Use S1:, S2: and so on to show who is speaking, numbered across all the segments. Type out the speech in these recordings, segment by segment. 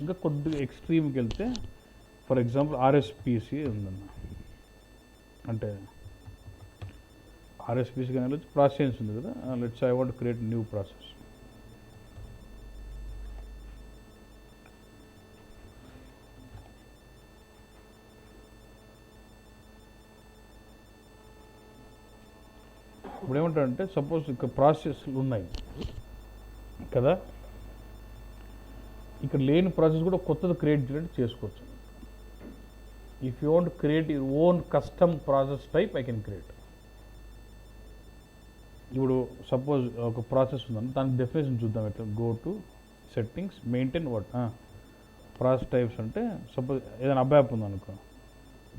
S1: ఇంకా కొద్దిగా ఎక్స్ట్రీమ్కి వెళ్తే ఫర్ ఎగ్జాంపుల్ ఆర్ఎస్పిసి ఉందన్న, అంటే ఆర్ఎస్పిసి కానీ వెళ్ళి ప్రాసెస్ ఉంది కదా, let's I want create new process. ఇప్పుడు ఏమంటారంటే సపోజ్ ఇక్కడ ప్రాసెస్లు ఉన్నాయి కదా, ఇక్కడ లేని ప్రాసెస్ కూడా కొత్తది క్రియేట్ చేయడానికి చేసుకోవచ్చు. If you want create your own custom process type I can create. ఇప్పుడు సపోజ్ ఒక ప్రాసెస్ ఉందని దాని డెఫినేషన్ చూద్దాం. ఎట్లా go to settings, maintain what process types అంటే సపోజ్ ఏదైనా అబ్యాప్ ఉందనుకో,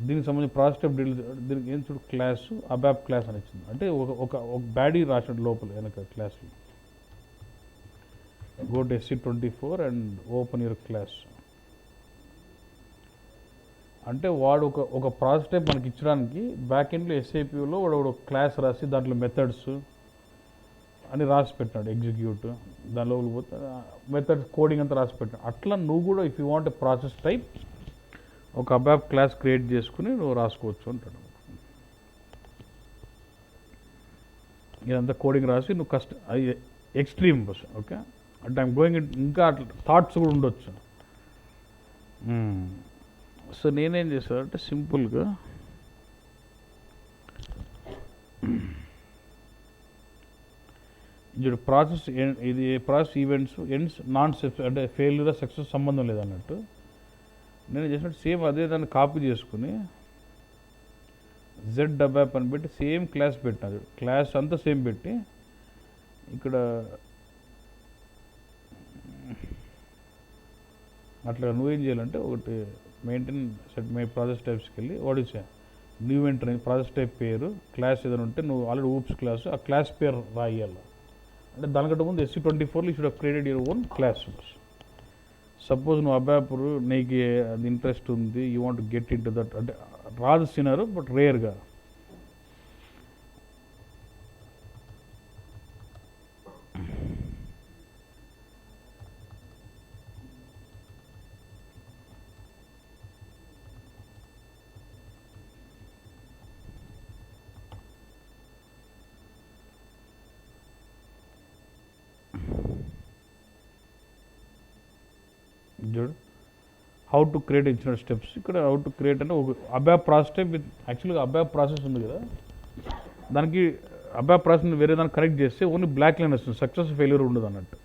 S1: దీనికి సంబంధించి ప్రాసెస్ టైప్ డీల్, దీనికి ఏం చూడు క్లాసు అబ్యాప్ క్లాస్ అని ఇచ్చింది. అంటే ఒక బ్యాడీ రాసినట్టు లోపల వెనక క్లాస్లో. Go to SC24 and open your class అంటే వాడు ఒక ప్రాసెస్ టైప్ మనకి ఇచ్చడానికి బ్యాక్ ఎండ్లో SAPలో వాడు ఒక క్లాస్ రాసి దాంట్లో మెథడ్స్ అని రాసి పెట్టినాడు, ఎగ్జిక్యూట్ దాని లోపలికి పోతే మెథడ్స్ కోడింగ్ అంతా రాసి పెట్టినాడు. అట్లా నువ్వు కూడా if you want process type ఒక అబ్యాప్ క్లాస్ క్రియేట్ చేసుకుని నువ్వు రాసుకోవచ్చు అంటాడు. ఇదంతా కోడింగ్ రాసి నువ్వు ఎక్స్ట్రీమ్ బస్. ఓకే, అంటే ఐమ్ గోయింగ్ ఇంకా అట్లా థాట్స్ కూడా ఉండొచ్చు. సో నేనేం చేశానంటే సింపుల్గా ఇది ప్రాసెస్, ఇది ప్రాసెస్ ఈవెంట్స్ ఎండ్స్ నాన్ అంటే ఫెయిల్యూర్ సక్సెస్ సంబంధం లేదన్నట్టు నేను చేసినట్టు సేమ్ అదే దాన్ని కాపీ చేసుకుని జెడ్ అబ్యాప్ అని పెట్టి సేమ్ క్లాస్ పెట్టినది, క్లాస్ అంతా సేమ్ పెట్టి ఇక్కడ అట్లా నువ్వేం చేయాలంటే ఒకటి మెయింటైన్ సెట్ మై ప్రాసెస్ టైప్స్కి వెళ్ళి ఓడిచా న్యూ ఎంటర్ ప్రాసెస్ టైప్ పేరు క్లాస్ ఏదైనా ఉంటే నువ్వు ఆల్రెడీ ఊప్స్ క్లాస్ ఆ క్లాస్ పేరు రాయాలి. అంటే దానికంటే ముందు SC24లో you should have created your own class. Suppose నువ్వు అబ్యాప్ నీకు అది ఇంట్రెస్ట్ ఉంది, you want get in to that, అంటే రాదు సినారు బట్ రేర్గా చూడు హౌ టు క్రియేట్ ఇచ్చిన స్టెప్స్. ఇక్కడ హౌ టు క్రియేట్ అంటే ఒక అబ్యాప్ ప్రాసెస్ టైప్ విత్ యాక్చువల్గా అబ్యాప్ ప్రాసెస్ ఉంది కదా, దానికి అబ్యాప్ ప్రాసెస్ వేరే దాన్ని కనెక్ట్ చేస్తే ఓన్లీ బ్లాక్ లైన్ వస్తుంది, సక్సెస్ ఫెయిల్యూర్ ఉండదు అన్నట్టు.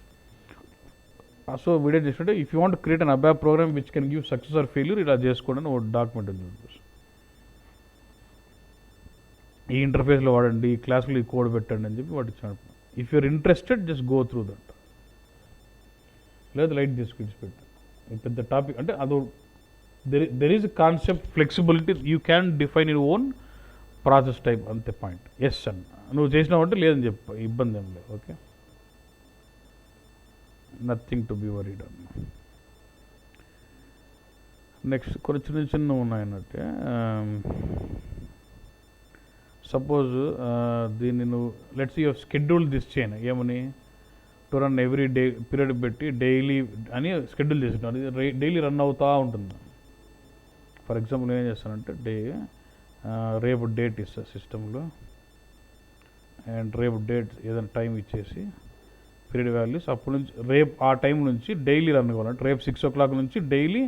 S1: సో వీడియో చేస్తుంటే if you want create an ABAP program which can give success or failure ఇలా చేసుకోండి అని ఒక డాక్యుమెంట్ ఉంది. ఈ ఇంటర్ఫేస్లో వాడండి, ఈ క్లాస్లో ఈ కోడ్ పెట్టండి అని చెప్పి వాటి ఇచ్చాను. If you're interested just go through that, లేదా లైట్ తీసుకు పెట్టు. పెద్ద టాపిక్ అంటే అదో there is concept flexibility, you can define your own process type అంతే పాయింట్. ఎస్ అన్న నువ్వు చేసినావంటే లేదని చెప్పు, ఇబ్బంది ఏం లేదు. Okay, nothing to be worried అన్న. నెక్స్ట్ కొన్ని చిన్న చిన్న ఉన్నాయన్నట్టే. సపోజ్ దీన్ని నువ్వు లెట్స్ యూ షెడ్యూల్ దిస్ చేయను ఏమని to run every day period పెట్టి డైలీ అని షెడ్యూల్ చేస్తున్నాను, అది డైలీ రన్ అవుతూ ఉంటుంది. ఫర్ ఎగ్జాంపుల్ నేనేం చేస్తానంటే రేపు డేట్ ఇస్తా సిస్టంలో, అండ్ రేపు డేట్ ఏదైనా టైం ఇచ్చేసి పీరియడ్ వాల్యూస్ అప్పటి నుంచి రేపు ఆ టైం నుంచి డైలీ రన్ కావాలంటే రేపు 6 o'clock నుంచి డైలీ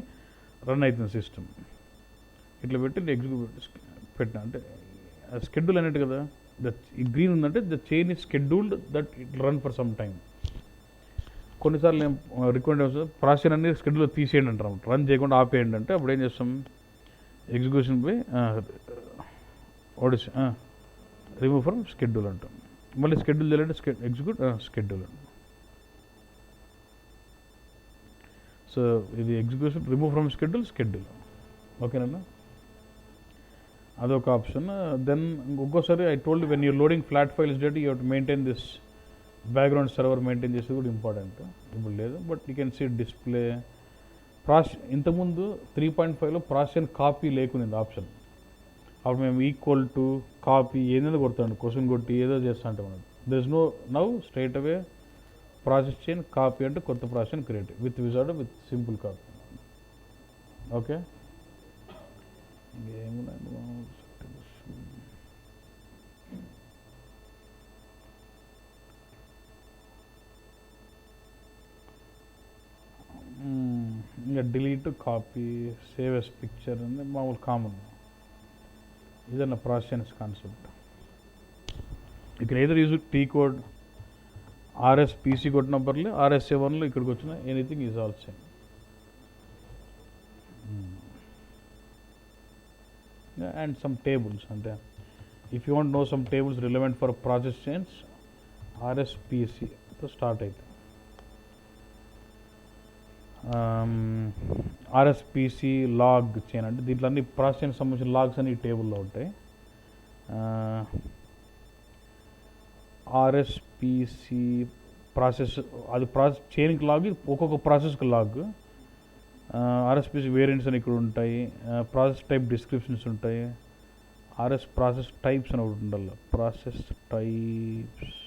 S1: రన్ అవుతుంది సిస్టమ్. ఇట్లా పెట్టి ఎగ్జిక్యూట్ పెట్టిన అంటే షెడ్యూల్ అన్నట్టు కదా. ఈ గ్రీన్ ఉందంటే the chain is scheduled that it run for some time. కొన్నిసార్లు నేను రిక్వైర్మెంట్ ప్రాసెస్ అన్ని షెడ్యూల్ తీసేయండి అంటాం, రన్ చేయకుండా ఆపేయండి అంటే అప్పుడు ఏం చేస్తాం, ఎగ్జిక్యూషన్ పోయి ఓడిస్ రిమూవ్ ఫ్రమ్ షెడ్యూల్ అంటాం. మళ్ళీ షెడ్యూల్ చేయాలంటే ఎగ్జిక్యూట్ షెడ్యూల్ అంటాం. సో ఇది ఎగ్జిక్యూషన్ రిమూవ్ ఫ్రమ్ షెడ్యూల్ ఓకేనా, అదొక ఆప్షన్. దెన్ ఇంకొకసారి I told when you're loading flat files date you have to maintain this background server maintain చేసేది కూడా ఇంపార్టెంట్. ఇప్పుడు లేదు but you can see display ఇంతకుముందు 3.5లో ప్రాసెస్ కాపీ లేకునేది ఆప్షన్. అప్పుడు మేము ఈక్వల్ టు కాపీ ఏదైనా కొడతాను, క్వశ్చన్ కొట్టి ఏదో చేస్తా అంటే మనకు there is no now straight away process chain, copy అంటే కొత్త process create, with wizard with simple copy. Okay, ఇంకా delete, copy, save as picture అనేది మామూలు కామన్. ఇదన్న process concept. You can either use T code, RSPC కొట్టిన పర్లే, RSA1లో ఇక్కడికి వచ్చిన anything is all same. And some tables, అంటే if you want know some tables relevant for process chains, RSPCతో స్టార్ట్ అవుతాయి. RSPC లాగ్ చైన్ అంటే దీంట్లో అన్ని ప్రాసెస్ చైన్ సంబంధించిన లాగ్స్ అన్ని టేబుల్లో ఉంటాయి. RSPC ప్రాసెస్, అది ప్రాసెస్ చైన్కి లాగ్, ఒక్కొక్క ప్రాసెస్కి లాగ్. RSPC వేరియంట్స్ అని ఇక్కడ ఉంటాయి, ప్రాసెస్ టైప్ డిస్క్రిప్షన్స్ ఉంటాయి, ప్రాసెస్ టైప్స్ అని ఒకటి ఉండాలి, ప్రాసెస్ టైప్స్.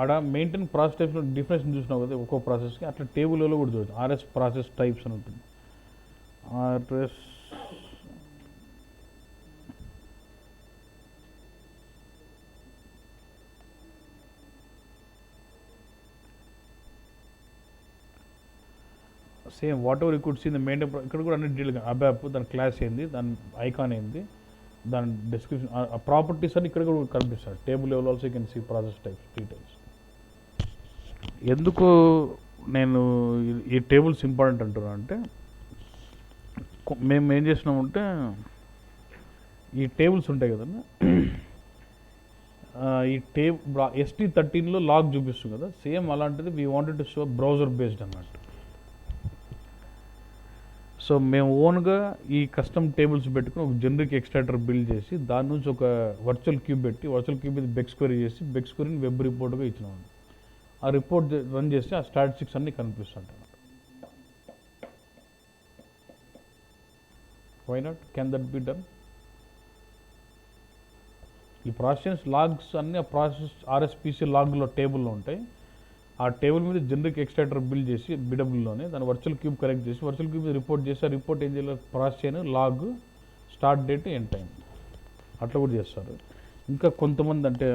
S1: ఆడ మెయింటైన్ ప్రాసెస్ టైప్స్లో డిఫరెన్స్ చూసినావు కదా ఒక్కో ప్రాసెస్కి, అట్లా టేబుల్లో కూడా చూడవచ్చు. ప్రాసెస్ టైప్స్ అని ఉంటుంది. Same whatever you could see the maintain, ఇక్కడ కూడా అన్ని డీటెయిల్, అబ్యాప్ దాని క్లాస్ ఏంది, దాని ఐకాన్ ఏంది, దాని డిస్క్రిప్షన్, ఆ ప్రాపర్టీస్ అని ఇక్కడ కూడా కనిపిస్తాయి. Table level also you can see process types details. ఎందుకు నేను ఈ టేబుల్స్ ఇంపార్టెంట్ అంటున్నా అంటే, మేము ఏం చేసినామంటే ఈ టేబుల్స్ ఉంటాయి కదన్నా, ఈ ST13లో లాగ్ చూపిస్తుంది కదా, సేమ్ అలాంటిది we wanted to show browser based అన్నట్టు. సో మేము ఓన్గా ఈ కస్టమ్ టేబుల్స్ పెట్టుకుని ఒక జనరిక్ ఎక్స్ట్రాక్టర్ బిల్డ్ చేసి దాని నుంచి ఒక వర్చువల్ క్యూబ్ పెట్టి, వర్చువల్ క్యూబ్ మీద బెక్స్ క్వెరీ చేసి, బెక్స్ క్వెరీని వెబ్ రిపోర్ట్గా ఇచ్చినాము. ఆ రిపోర్ట్ రన్ చేస్తే ఆ స్టాటిస్టిక్స్ అన్నీ కనిపిస్తుంటాయి. Why not, can that be done? ఈ ప్రాసెస్ లాగ్స్ అన్నీ ఆ ప్రాసెస్ RSPC లాగ్లో టేబుల్లో ఉంటాయి. ఆ టేబుల్ మీద జనరిక్ ఎక్స్ట్రాక్టర్ బిల్డ్ చేసి BWలోనే దాన్ని వర్చువల్ క్యూబ్ కరెక్ట్ చేసి, వర్చువల్ క్యూబ్ రిపోర్ట్ చేసి, ఆ రిపోర్ట్ ఏం చేయాలి, ప్రాసెస్ చేయను, log, start date, end time, అట్లా కూడా చేస్తారు. ఇంకా కొంతమంది అంటే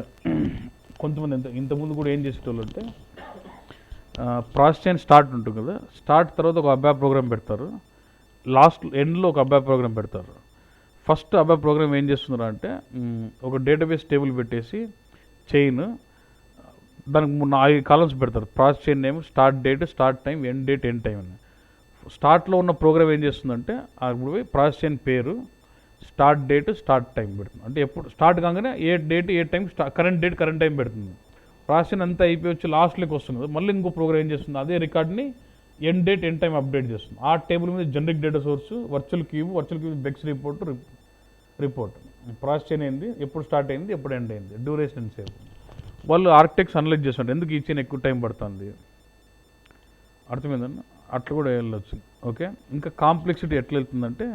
S1: ఇంతకుముందు కూడా ఏం చేసేటోళ్ళు అంటే, ప్రాసెస్ చైన్ స్టార్ట్ ఉంటుంది కదా, స్టార్ట్ తర్వాత ఒక అబ్యాప్ ప్రోగ్రామ్ పెడతారు, లాస్ట్ ఎండ్లో ఒక అబ్యాప్ ప్రోగ్రామ్ పెడతారు. ఫస్ట్ అబ్యాప్ ప్రోగ్రామ్ ఏం చేస్తున్నారు అంటే, ఒక డేటాబేస్ టేబుల్ పెట్టేసి చైన్, దానికి 5 కాలమ్స్ పెడతారు. Process chain name, start date, start time, end date, end time అని. స్టార్ట్లో ఉన్న ప్రోగ్రామ్ ఏం చేస్తుందంటే, అప్పుడు పోయి ప్రాసెస్ చైన్ పేరు, స్టార్ట్ డేట్, స్టార్ట్ టైం పెడుతుంది. అంటే ఎప్పుడు స్టార్ట్ కాగానే ఏ డేట్ ఏ time, current date current time పెడుతుంది. ప్రాసెస్ చైన్ అంతా అయిపోయి వచ్చి లాస్ట్లోకి వస్తుంది కదా, మళ్ళీ ఇంకో ప్రోగ్రామ్ ఏం చేస్తుంది, అదే రికార్డ్ని end date, end time update చేస్తుంది. ఆ టేబుల్ మీద generic data source, virtual cube BEx report, process chain అయింది, ఎప్పుడు స్టార్ట్ అయింది, ఎప్పుడు ఎండ్ అయింది, డ్యూరేషన్ ఎంత సేపు. వాళ్ళు ఆర్కిటెక్ట్స్ అనలైజ్ చేస్తుంటారు, ఎందుకు ఈ చైన్ ఎక్కువ టైం పడుతుంది, అర్థమైందన్న, అట్లా కూడా వెళ్ళొచ్చు. ఓకే, ఇంకా కాంప్లెక్సిటీ ఎట్లా వెళ్తుందంటే,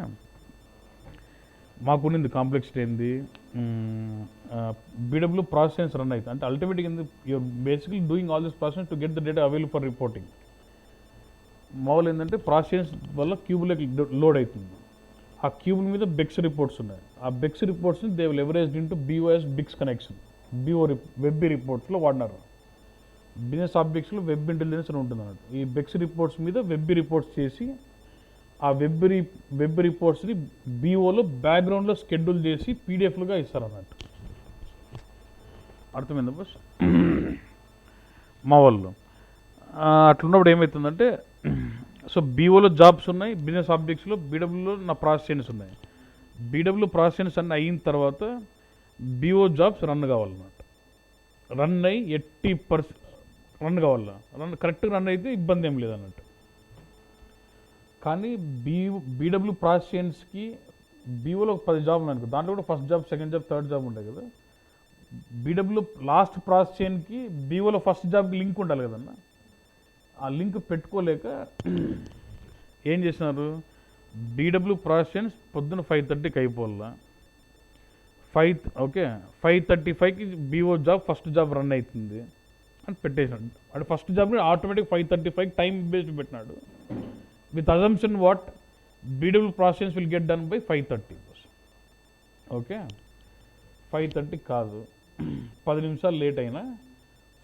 S1: మాకున్నింది కాంప్లెక్సిటీ ఏంది, BW ప్రాసెస్ రన్ అవుతుంది అంటే అల్టిమేట్గా ఏంది, you're basically doing all this process to get the data available for reporting. మామూలు ఏంటంటే ప్రాసెస్ వల్ల క్యూబ్లోకి లోడ్ అవుతుంది. ఆ క్యూబ్ మీద బెక్స్ రిపోర్ట్స్ ఉన్నాయి. ఆ బెక్స్ రిపోర్ట్స్ని they will leveraged into BOS BICS connection, web రిపోర్ట్స్లో వాడినారు. బిజినెస్ ఆబ్జెక్ట్స్లో వెబ్ ఇంటెలిజెన్స్ అని ఉంటుంది అన్నట్టు. ఈ బెక్స్ రిపోర్ట్స్ మీద వెబ్ రిపోర్ట్స్ చేసి, ఆ వెబ్ రిపోర్ట్స్ని BOలో బ్యాక్గ్రౌండ్లో షెడ్యూల్ చేసి PDFలుగా ఇస్తారు అన్నట్టు. అర్థమైందా బస్? మా వాళ్ళు అట్లున్నప్పుడు ఏమవుతుందంటే, సో BOలో జాబ్స్ ఉన్నాయి, బిజినెస్ ఆబ్జెక్ట్స్లో BWలో నా ప్రాసెస్ చైన్స్ ఉన్నాయి. BW ప్రాసెస్ చైన్స్ అన్నీ అయిన తర్వాత BO జాబ్స్ రన్ కావాలన్నమాట. రన్ అయ్యి 80% రన్ కావాల, కరెక్ట్గా రన్ అయితే ఇబ్బంది ఏం లేదన్నట్టు. కానీ BW ప్రాసెస్ చైన్స్కి BOలో 10 జాబ్లు అనుకో, దాంట్లో కూడా first job, second job, third job ఉంటాయి కదా. BW లాస్ట్ ప్రాసెస్ చైన్కి BOలో ఫస్ట్ జాబ్కి లింక్ ఉండాలి కదన్నా. ఆ లింక్ పెట్టుకోలేక ఏం చేసినారు, డీడబ్ల్యూ ప్రాసెస్ పొద్దున 5:30కి అయిపోవాలా, 5:35కి BO job first job run అవుతుంది అని పెట్టేసినాడు. అంటే ఫస్ట్ జాబ్ని ఆటోమేటిక్ 5:35కి టైం బేస్డ్ పెట్టినాడు, with assumption what BW process will get done by 5:30. Okay, 5:30 కాదు, 10 నిమిషాలు లేట్ అయినా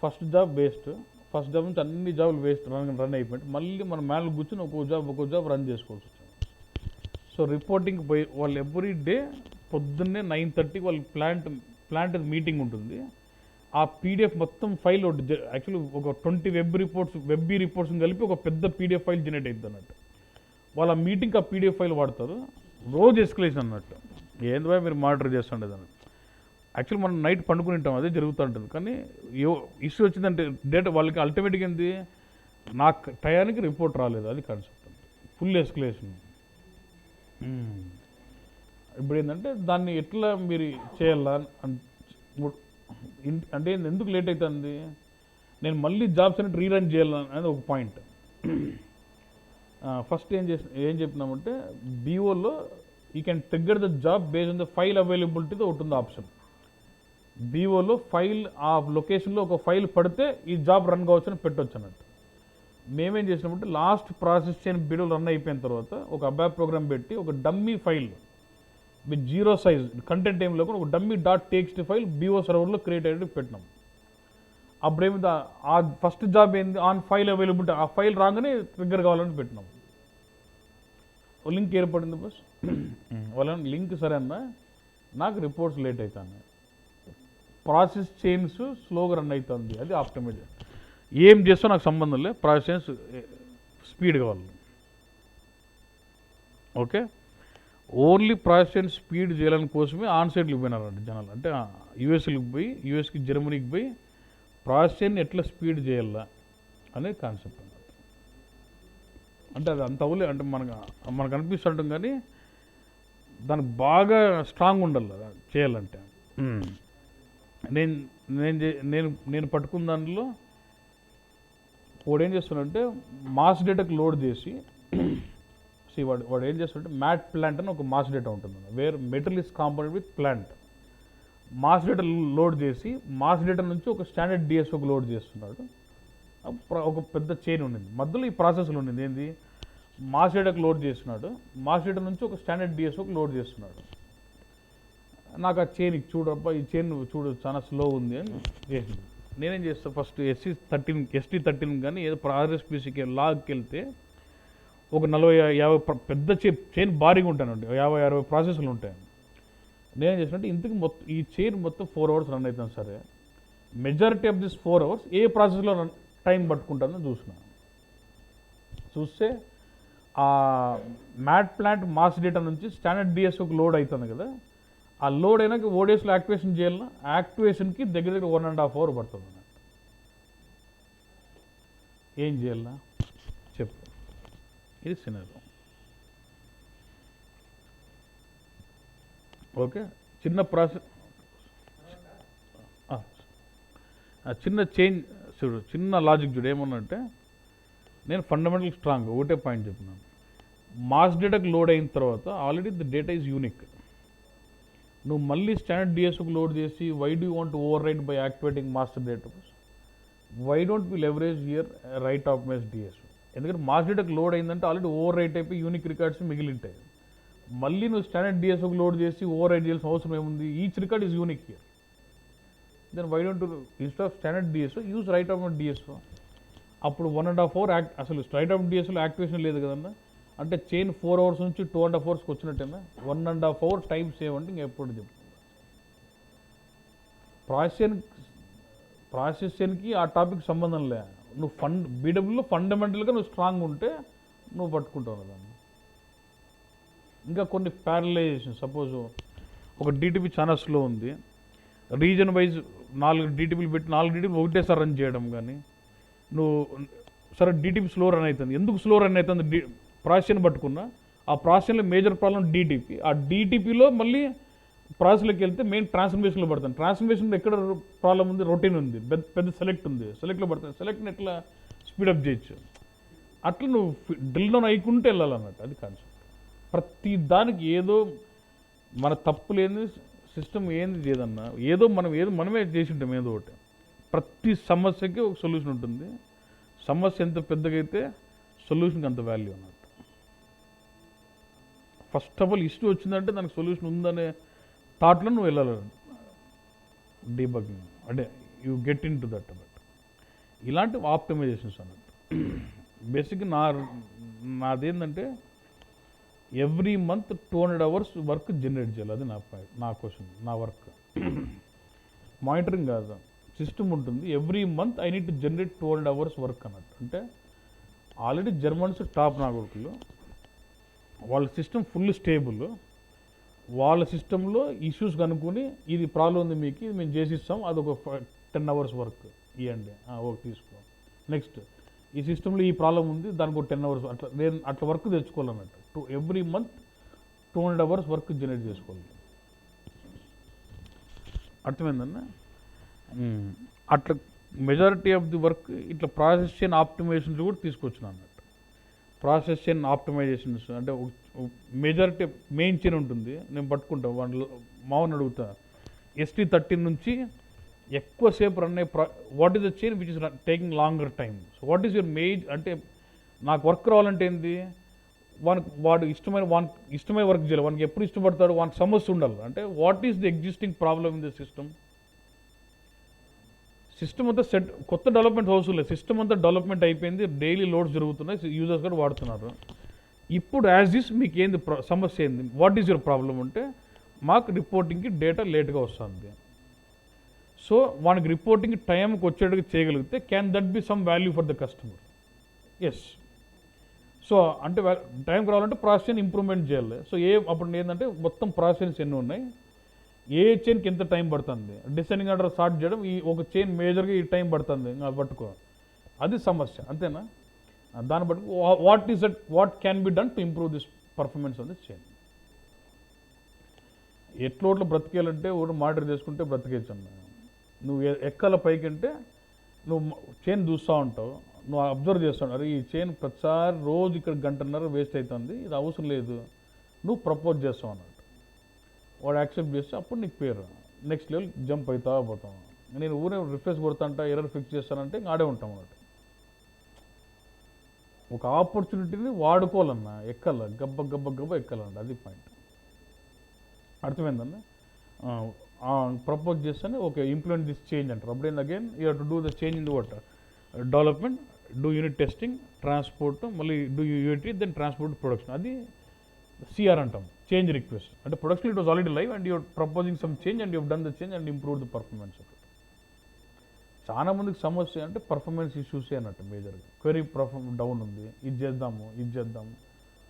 S1: first job waste. First job నుంచి అన్ని జాబులు వేస్ట్ రన్ అయిపోయింది. మళ్ళీ మన మేనలు కూర్చొని ఒక్కో జాబ్ రన్ చేసుకోవాల్సి వచ్చింది. సో రిపోర్టింగ్ పోయి వాళ్ళు ఎవ్రీ డే పొద్దున్నే 9:30కి వాళ్ళు ప్లాంట్ మీటింగ్ ఉంటుంది. ఆ పీడిఎఫ్ మొత్తం ఫైల్ యాక్చువల్లీ ఒక 20 వెబ్ రిపోర్ట్స్ని కలిపి ఒక పెద్ద పీడిఎఫ్ ఫైల్ జనరేట్ అవుతుంది అన్నట్టు. వాళ్ళ మీటింగ్కి ఆ పీడిఎఫ్ ఫైల్ వాడతారు. రోజు ఎస్కలేషన్ అన్నట్టు, ఏందో మీరు మానిటర్ చేస్తుండేది అన్నట్టు. యాక్చువల్లీ మనం నైట్ పండుకుని ఉంటాం, అదే జరుగుతూ ఉంటుంది. కానీ ఇష్యూ వచ్చిందంటే డేటా వాళ్ళకి అల్టిమేట్గా ఏంది, నాకు టయానికి రిపోర్ట్ రాలేదు, అది కాన్సెప్ట్. Full escalation. ఇప్పుడు ఏంటంటే దాన్ని ఎట్లా మీరు చేయాలా అంటే ఎందుకు లేట్ అవుతుంది, నేను మళ్ళీ జాబ్స్ అనేది రీరన్ చేయాలని అనేది ఒక పాయింట్. ఫస్ట్ ఏం చెప్పినామంటే బీఓలో you can trigger the job based on the file అవైలబిలిటీతో ఒకటి ఉంది ఆప్షన్. బీఓలో ఫైల్ ఆ లొకేషన్లో ఒక ఫైల్ పడితే ఈ జాబ్ రన్ కావచ్చు అని పెట్టవచ్చు అన్నట్టు. మేమేం చేసినామంటే లాస్ట్ ప్రాసెస్ చేయని బీడో రన్ అయిపోయిన తర్వాత ఒక అబాప్ ప్రోగ్రామ్ పెట్టి ఒక dummy file with 0 size content ఏం లేకుండా ఒక డమ్మీ .txt ఫైల్ బీఓ సర్వర్లో క్రియేట్ అయ్యేది పెట్టినాం. అప్పుడేమిది ఆ ఫస్ట్ జాబ్ ఏంది ఆన్ ఫైల్ అవైలబిలిటీ, ఆ ఫైల్ రాగానే ట్రిగ్గర్ కావాలని పెట్టినాం. లింక్ ఏర్పడింది బస్. వాళ్ళని లింక్ సరే అన్నా, నాకు రిపోర్ట్స్ లేట్ అవుతాను, ప్రాసెస్ చైన్స్ స్లోగా రన్ అవుతుంది, అది ఆప్టిమైజ్. ఏం చేస్తో నాకు సంబంధం లేదు, ప్రాసెస్ స్పీడ్ కావాలి. ఓకే, ఓన్లీ ప్రాసెస్ స్పీడ్ చేయాలని కోసమే ఆన్సైట్లకు పోయినారండి జనాలు. అంటే యూఎస్కి జర్మనీకి పోయి ప్రాసెస్ని ఎట్లా స్పీడ్ చేయాలా అనేది కాన్సెప్ట్ అన్నమాట. అంటే అది అంత అవ్వలే, అంటే మనకు అనిపిస్తుంటాం కానీ దానికి బాగా స్ట్రాంగ్ ఉండాలి చేయాలంటే. నేను పట్టుకున్న దానిలో వాడు ఏం చేస్తున్నాడంటే మాస్ డేటాకు లోడ్ చేసి వాడు ఏం చేస్తాడంటే మ్యాట్ ప్లాంట్ అని ఒక మాస్ డేటా ఉంటుంది, where material is compounded with plant. Mass data load చేసి మాస్ డేటా నుంచి ఒక స్టాండర్డ్ డిఎస్ఓకి లోడ్ చేస్తున్నాడు. ఒక పెద్ద చైన్ ఉండింది మధ్యలో, ఈ ప్రాసెస్లో ఉండింది ఏంది, మాస్ డేటాకు లోడ్ చేస్తున్నాడు, మాస్ డేటా నుంచి ఒక స్టాండర్డ్ డిఎస్ఓకి లోడ్ చేస్తున్నాడు. నాకు ఆ చైన్ చూడబ్బా, ఈ చైన్ చూడు చాలా స్లో ఉంది అని చేసింది. నేనేం చేస్తాను, ఫస్ట్ ST13 కానీ ఏదో RSPCకి లాగ్కి వెళ్తే ఒక 40-50 పెద్ద చైన్ భారీగా ఉంటానండి, 50-60 ప్రాసెస్లు ఉంటాయి. నేనేం చేసినట్టు ఇంతకు మొత్తం ఈ చైన్ మొత్తం 4 hours రన్ అవుతాను. సరే, మెజారిటీ ఆఫ్ దిస్ 4 hours ఏ ప్రాసెస్లో టైం పట్టుకుంటుందని చూస్తే ఆ మ్యాట్ ప్లాంట్ మాస్ డేటా నుంచి స్టాండర్డ్ డిఎస్ఓకి లోడ్ అవుతుంది కదా, ఆ లోడ్ అయినాక ఓడిఎస్లో యాక్టివేషన్ చేయాలన్నా యాక్టివేషన్కి దగ్గర 1.5 hour పడుతుంది అన్నట్టు. ఏం చేయాలన్నా చెప్పు, ఇది సినారియో. ఓకే, చిన్న ప్రాసెస్, చిన్న చేంజ్ చూడు, చిన్న లాజిక్ చూడు. ఏమన్నంటే నేను ఫండమెంటల్ స్ట్రాంగ్ ఒకటే పాయింట్ చెప్పినాను. మాస్ డేటాకి లోడ్ అయిన తర్వాత already the data is unique. నువ్వు మళ్ళీ స్టాండర్డ్ డిఎస్ఓకి లోడ్ చేసి why do you want overwrite by activating master data, why don't we leverage here write off mess DSO. ఎందుకంటే మాస్ డేటాకి లోడ్ అయిందంటే ఆల్రెడీ ఓవర్ రైట్ అయిపోయి unique records మిగిలి ఉంటాయి. మళ్ళీ నువ్వు స్టాండర్డ్ డిఎస్ఓకి లోడ్ చేసి ఓవర్ రైట్ చేయాల్సిన అవసరం ఏముంది, each record is unique here. Then why don't instead of standard DSO use write off DSO. అప్పుడు 1.5 hour అసలు రైట్ ఆఫ్ డిఎస్ఓలో యాక్టివేషన్ లేదు కదన్నా, అంటే చైన్ 4 hours నుంచి 2.5 hours వచ్చినట్టేనా, 1.5 hour టైం సేవ్ అంటే ఇంకెప్పుడు చెప్తున్నా. ప్రాసెస్కి ఆ టాపిక్ సంబంధం లే, నువ్వు బీడబ్ల్యూలో ఫండమెంటల్గా నువ్వు స్ట్రాంగ్ ఉంటే నువ్వు పట్టుకుంటావు దాన్ని. ఇంకా కొన్ని ప్యారలైజేషన్, సపోజ్ ఒక డిటిపి చాలా స్లో ఉంది, రీజన్ వైజ్ 4 డిటిపిలు పెట్టి 4 డిటిపిలు ఒకటేసారి రన్ చేయడం కానీ, నువ్వు సరే డిటిపి స్లో రన్ అవుతుంది, ఎందుకు స్లో రన్ అవుతుంది ప్రాసెస్ని పట్టుకున్నా, ఆ ప్రాసెస్లో మేజర్ ప్రాబ్లం డిటిపి. ఆ డిటిపిలో మళ్ళీ ప్రాసెస్లోకి వెళ్తే మెయిన్ ట్రాన్స్ఫర్మేషన్లో పడుతుంది. ట్రాన్స్ఫర్మేషన్లో ఎక్కడ ప్రాబ్లం ఉంది, రొటీన్ ఉంది, పెద్ద సెలెక్ట్ ఉంది, సెలెక్ట్లో పడుతుంది. సెలెక్ట్ని ఎట్లా స్పీడప్ చేయొచ్చు. అట్లా నువ్వు డ్రిల్ డౌన్ అయ్యకుంటే వెళ్ళాలన్నట్టు, అది కాన్సెప్ట్. ప్రతి దానికి ఏదో మన తప్పు లేని సిస్టమ్ ఏంది ఏదన్నా ఏదో మనమే చేసి ఉంటాం ఏదో ఒకటి. ప్రతి సమస్యకి ఒక సొల్యూషన్ ఉంటుంది. సమస్య ఎంత పెద్దగైతే సొల్యూషన్కి అంత వాల్యూ అన్నట్టు. ఫస్ట్ ఆఫ్ ఆల్ ఇష్యూ వచ్చిందంటే దానికి సొల్యూషన్ ఉందనే థాట్లో నువ్వు వెళ్ళాలి. డీబగ్గింగ్ అంటే you get in to that అన్నట్టు. ఇలాంటి ఆప్టిమైజేషన్స్ అన్నట్టు. బేసిక్గా నాదేంటంటే every month 200 hours work generate చేయాలి. అది నా క్వశ్చన్, నా వర్క్. మానిటరింగ్ కాదు, సిస్టమ్ ఉంటుంది. Every month I need to generate 200 hours work అన్నట్టు. అంటే ఆల్రెడీ జర్మన్స్ టాప్ నాగరికులు, వాళ్ళ సిస్టమ్ ఫుల్ స్టేబుల్. వాళ్ళ సిస్టంలో ఇష్యూస్ కనుక్కొని ఇది ప్రాబ్లం ఉంది మీకు, ఇది మేము చేసిస్తాం, అదొక 10 hours వర్క్ ఇవ్వండి, ఓకే తీసుకో. నెక్స్ట్ ఈ సిస్టంలో ఈ ప్రాబ్లం ఉంది, దానికి ఒక 10 hours. అట్లా నేను అట్లా వర్క్ తెచ్చుకోవాలన్నట్టు. Every month 200 hours work generate చేసుకోవాలి. అర్థమైందన్న? అట్లా మెజారిటీ ఆఫ్ ది వర్క్ ఇట్లా ప్రాసెస్ చైన్ ఆప్టిమైజేషన్స్ కూడా తీసుకొచ్చిన అన్నట్టు. ప్రాసెస్ చైన్ ఆప్టిమైజేషన్స్ అంటే మెజారిటీ మెయిన్ చైన్ ఉంటుంది, నేను పట్టుకుంటాను. వాళ్ళు మామూలు అడుగుతా, ST13 నుంచి ఎక్కువసేపు రన్ అయ్యే what is the chain which is taking longer time. So what is your main అంటే నాకు వర్క్ రావాలంటే ఏంది, వాడు ఇష్టమైన వర్క్ చేయాలి. వానికి ఎప్పుడు ఇష్టపడతాడు, వానికి సమస్య ఉండాలి. అంటే what is the existing problem in the system. System అంతా సెట్, కొత్త డెవలప్మెంట్ అవసరం లేదు. సిస్టమ్ అంతా డెవలప్మెంట్ అయిపోయింది, డైలీ లోడ్స్ జరుగుతున్నాయి, యూజర్స్ కూడా వాడుతున్నారు. ఇప్పుడు యాజ్ దిస్ మీకు ఏంది సమస్య ఏంది, వాట్ ఈస్ యువర్ ప్రాబ్లం అంటే మాకు రిపోర్టింగ్కి డేటా లేట్గా వస్తుంది. సో వానికి రిపోర్టింగ్ టైంకి వచ్చేట్టుగా చేయగలిగితే can that be some value for the customer. Yes. So అంటే టైంకి రావాలంటే ప్రాసెస్ ఇంప్రూవ్మెంట్ చేయాలి. సో అప్పుడు ఏంటంటే మొత్తం ప్రాసెస్ ఎన్ని ఉన్నాయి, ఏ చైన్కి ఎంత టైం పడుతుంది, డిసెండింగ్ ఆర్డర్ స్టార్ట్ చేయడం, ఈ ఒక చైన్ మేజర్గా ఈ టైం పడుతుంది పట్టుకో, అది సమస్య. అంతేనా? దాన్ని బట్టి what can be done to improve this performance of this chain. ఎట్లోట్లో బ్రతికేయాలంటే ఒకటి మానిటర్ చేసుకుంటే బ్రతికేయచ్చు అన్న. నువ్వు ఎక్కల పైకి అంటే నువ్వు చైన్ చూస్తూ ఉంటావు, నువ్వు అబ్జర్వ్ చేస్తావు, అరే ఈ చైన్ ప్రతిసారి రోజు ఇక్కడ 1.5 వేస్ట్ అవుతుంది, ఇది అవసరం లేదు, నువ్వు ప్రపోజ్ చేస్తావు అన్నట్టు. వాడు యాక్సెప్ట్ చేస్తే అప్పుడు నీకు పేరు నెక్స్ట్ లెవెల్ జంప్ అవుతా పోతాం. నేను ఊరే రిఫ్రెష్ కొడతాంట, ఎర్రర్ ఫిక్స్ చేస్తానంటే ఇంకా ఆడే ఉంటాం అన్నట్టు. ఒక ఆపర్చునిటీని వాడుకోవాలన్నా, ఎక్కాల గబ్బ ఎక్కాలండి, అది పాయింట్. అర్థమైందన్న? ప్రపోజ్ చేస్తేనే ఓకే ఇంప్లిమెంట్ దిస్ చేంజ్ అంటారు. అప్పుడేంది again you have to do the change in the what development, do unit testing, transport, మళ్ళీ do unity, then transport production. అది CR అంటాం, చేంజ్ రిక్వెస్ట్. అంటే production it was already live and you're proposing some change and you've done the change and improve the performance. చాలా మందికి సమస్య అంటే performance ఇష్యూసే అన్నట్టు మేజర్గా. క్వెరీ డౌన్ ఉంది, ఇది చేద్దాము,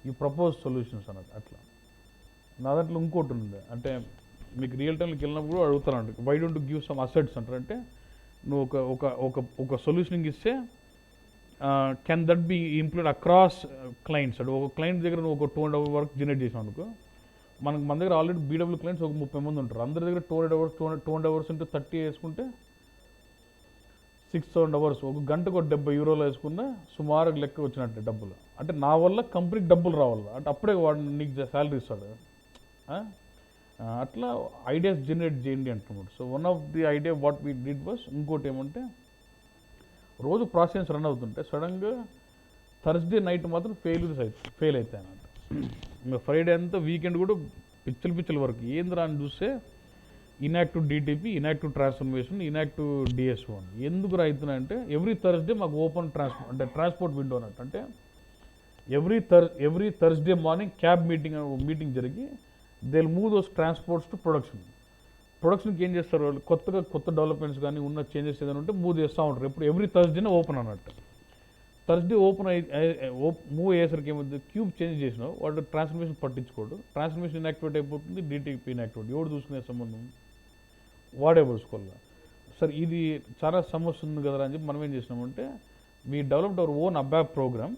S1: ఈ ప్రపోజ్ సొల్యూషన్స్ అన్నట్టు. అట్లా నా దాంట్లో ఇంకోటి ఉంది, అంటే మీకు రియల్ టైంకి వెళ్ళినప్పుడు అడుగుతారంట, why don't give some assets అంటారు. అంటే నువ్వు ఒక సొల్యూషనింగ్ ఇస్తే can that be implement across clients. అంటే ఒక క్లయింట్ దగ్గర నువ్వు ఒక 200 hours వర్క్ జనరేట్ చేసావు అనుకో, మన దగ్గర ఆల్రెడీ BW క్లయింట్స్ ఒక 30 మంది ఉంటారు. అందరి దగ్గర 200 hours into 30 వేసుకుంటే 6000 hours. ఒక గంటకు ఒక €70 వేసుకున్నా సుమారు లెక్క వచ్చినట్టే డబ్బులు. అంటే నా వల్ల కంపెనీకి డబ్బులు రావాలి, అంటే అప్పుడే వాడు నీకు శాలరీ ఇస్తాడు. అట్లా ఐడియాస్ జనరేట్ చేయండి అంటున్నాడు. So one of the idea what we did was, ఇంకోటి ఏమంటే రోజు ప్రాసెస్ రన్ అవుతుంటే సడన్గా థర్స్డే నైట్ మాత్రం ఫెయిల్ అవుతాయి అన్నట్టు. ఇంకా ఫ్రైడే అంతా వీకెండ్ కూడా పిచ్చల వరకు ఏంద్రా అని చూస్తే inactive DTP, inactive transformation, inactive DSO అని. ఎందుకు అవుతున్నాయంటే ఎవ్రీ థర్స్డే మాకు ఓపెన్ ట్రాన్స్పోర్ట్ విండో అన్నట్టు. అంటే every Thursday morning CAB meeting జరిగి they will move those transports to ప్రొడక్షన్కి ఏం చేస్తారు వాళ్ళు, కొత్త డెవలప్మెంట్స్ కానీ ఉన్న చేంజెస్ ఏదైనా ఉంటే మూవ్ చేస్తూ ఉంటారు. ఎప్పుడు ఎవ్రీ థర్స్డేనే ఓపెన్ అన్నట్టు. థర్స్డే ఓపెన్ మూవ్ అయ్యేసరికి ఏమవుతుంది, క్యూబ్ చేంజ్ చేసినావు వాడు ట్రాన్స్ఫర్మేషన్ పట్టించుకోడు, ట్రాన్స్ఫర్మేషన్ ఇన్యాక్టివేట్ అయిపోతుంది, DTP ఇన్యాక్టివేట్. ఎవడు చూసుకునే సంబంధం, వాడే చూసుకోవాలి. సరే ఇది చాలా సమస్య ఉంది కదా అని చెప్పి మనం ఏం చేసినామంటే we developed our own ABAP program.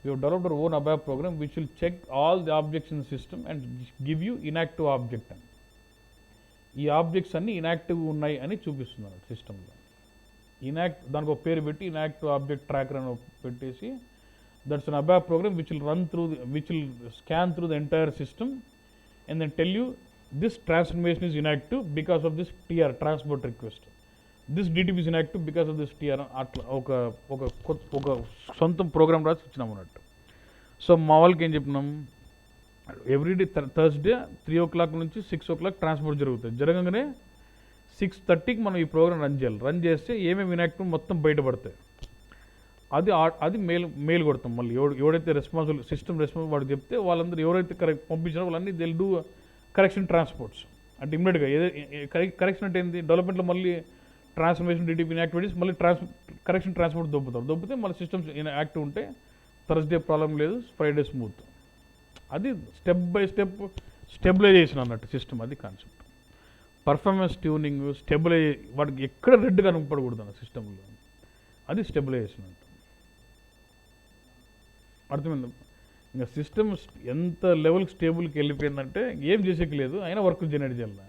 S1: We have developed our own ABAP program which will check all the objects in the system and give you inactive object. ఈ ఆబ్జెక్ట్స్ అన్నీ ఇన్యాక్టివ్ ఉన్నాయి అని చూపిస్తున్నారు సిస్టంలో. ఇనాక్ట్ దానికి ఒక పేరు పెట్టి ఇనాక్టివ్ ఆబ్జెక్ట్ ట్రాకర్ అని పెట్టేసి that's an ABAP program which will scan through the entire system and then tell you this transformation is inactive because of this TR transport request, this DTP is inactive because of this TR. అట్లా ఒక సొంత programme రాసి ఇచ్చినాం అన్నట్టు. So మా వాళ్ళకి ఏం చెప్పినాం, ఎవ్రీడే థర్స్డే 3 o'clock నుంచి 6 o'clock ట్రాన్స్పోర్ట్ జరుగుతుంది. జరగగానే 6:30కి మనం ఈ ప్రోగ్రామ్ రన్ చేయాలి. రన్ చేస్తే ఏమేమి ఇనాక్టివ్ మొత్తం బయటపడతాయి. అది మెయిల్ కొడతాం. మళ్ళీ ఎవడైతే రెస్పాన్సిబుల్ సిస్టమ్ రెస్పాన్సిబుల్ వాడు చెప్తే వాళ్ళందరూ ఎవరైతే పంపించారో వాళ్ళన్నీ దిల్ డూ కరెక్షన్ ట్రాన్స్పోర్ట్స్. అంటే ఇమ్మీడియట్గా కరెక్షన్ అంటే ఏంటి, డెవలప్మెంట్లో మళ్ళీ ట్రాన్స్ఫర్మేషన్ డిటిపి ఇన్యాక్టివిటీస్ మళ్ళీ కరెక్షన్ ట్రాన్స్పోర్ట్ దొబ్బుతే మళ్ళీ సిస్టమ్స్ యాక్టివ్ ఉంటే థర్స్డే ప్రాబ్లం లేదు, ఫ్రైడే స్మూత్. అది స్టెప్ బై స్టెప్ స్టెబిలైజేషన్ అన్నట్టు సిస్టమ్. అది కాన్సెప్ట్. పర్ఫార్మెన్స్ ట్యూనింగ్, వాటికి ఎక్కడ రెడ్ కనపడకూడదు అన్న సిస్టంలో, అది స్టెబిలైజేషన్ అంట. అర్థమైంది? ఇంకా సిస్టమ్ ఎంత లెవెల్కి స్టేబుల్కి వెళ్ళిపోయిందంటే ఏం చేసేకి లేదు, అయినా వర్క్ జనరేట్ చేయాలి.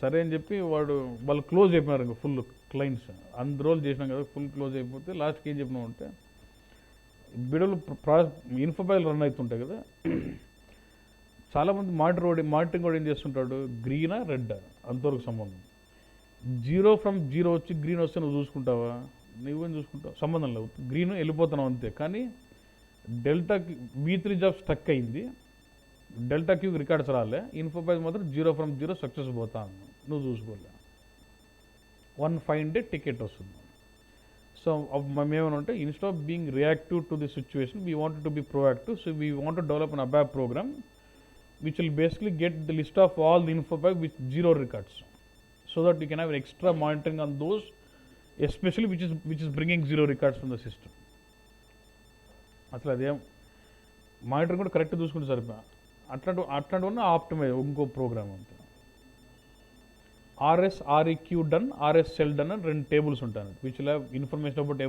S1: సరే అని చెప్పి వాళ్ళు క్లోజ్ అయిపోయినారు ఇంకా ఫుల్ క్లయింట్స్. రోజులు చేసినాం కదా, ఫుల్ క్లోజ్ అయిపోతే లాస్ట్కి ఏం చెప్పినాం అంటే, బిడలు ఇన్ఫోపైల్ రన్ అవుతుంటాయి కదా, చాలామంది మానిటరింగ్ కూడా ఏం చేస్తుంటాడు, గ్రీనా రెడ్డా అంతవరకు సంబంధం. 0 from 0 వచ్చి గ్రీన్ వస్తే నువ్వు చూసుకుంటావా? నువ్వేం చూసుకుంటావు? సంబంధం లేదు, గ్రీన్ వెళ్ళిపోతున్నావు అంతే. కానీ డెల్టాకి B3 జాబ్ స్టక్ అయింది, డెల్టా క్యూకి రికార్డ్స్ రాలే, ఇన్ఫోపైల్ మాత్రం 0 from 0 సక్సెస్ పోతా అన్నావు, నువ్వు చూసుకోలే. 1 fine day టికెట్ వస్తుంది. సో మేమేమనంటే, instead of being reactive to the situation, we wanted to be proactive. So we want to develop an ABAP program which will basically get the list of all the info with 0 records, so that you can have an extra monitoring on those, especially which is bringing 0 records from the system. అసలు అదేం monitoring కూడా correct చూసుకుంటే సరిపోయా. అట్లాంటివన్నీ optimise ఇంకో programme అంతే. RS REQ done, RS cell done అని 2 tables ఉంటాయి, which will have information about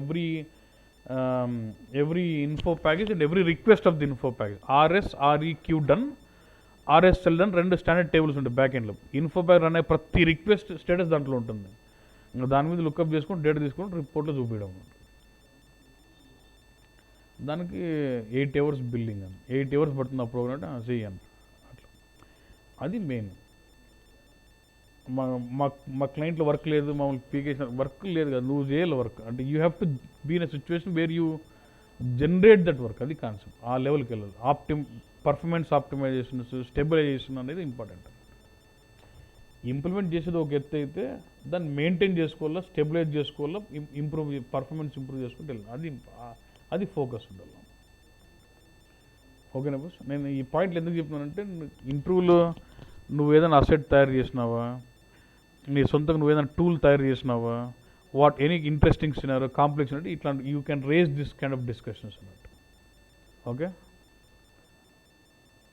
S1: every info package and every request of the info package. RS REQ done, RS cell done 2 standard tables ఉంటాయి back ఎండ్లో. Info pack run అయ్యే ప్రతి request status దాంట్లో ఉంటుంది. ఇంకా దాని మీద లుక్అప్ చేసుకుని డేటా తీసుకుని రిపోర్ట్లో చూపించడం. దానికి 8 hours బిల్లింగ్ అని, 8 hours పడుతుంది ఆ ప్రోగ్రామ్ అంటే చెయ్యండి అట్లా. అది మెయిన్. మా క్లయింట్లో వర్క్ లేదు, మమ్మల్ని పీకేసిన వర్క్ లేదు కదా, నువ్వు చేయాలి వర్క్. అంటే you have to be in a situation where you generate that work. అది కాన్సెప్ట్. ఆ లెవెల్కి వెళ్ళాలి. పర్ఫార్మెన్స్ ఆప్టిమైజేషన్స్, స్టెబిలైజేషన్ అనేది ఇంపార్టెంట్. ఇంప్లిమెంట్ చేసేది ఒక ఎత్తు అయితే దాన్ని మెయింటైన్ చేసుకోవాలా, స్టెబిలైజ్ చేసుకోవాలా, పర్ఫార్మెన్స్ ఇంప్రూవ్ చేసుకుంటే వెళ్ళాలి. అది ఫోకస్ ఉండాలి. ఓకేనా బాస్? నేను ఈ పాయింట్లు ఎందుకు చెప్తున్నానంటే, ఇంటర్వ్యూలో నువ్వు ఏదైనా అసెట్ తయారు చేసినావా, నీ సొంతంగా నువ్వు ఏదైనా టూల్ తయారు చేసినావా, ఎనీ ఇంట్రెస్టింగ్ సినారో, కాంప్లెక్స్ అంటే ఇట్లా you can raise this kind of discussions అన్నట్టు. ఓకే.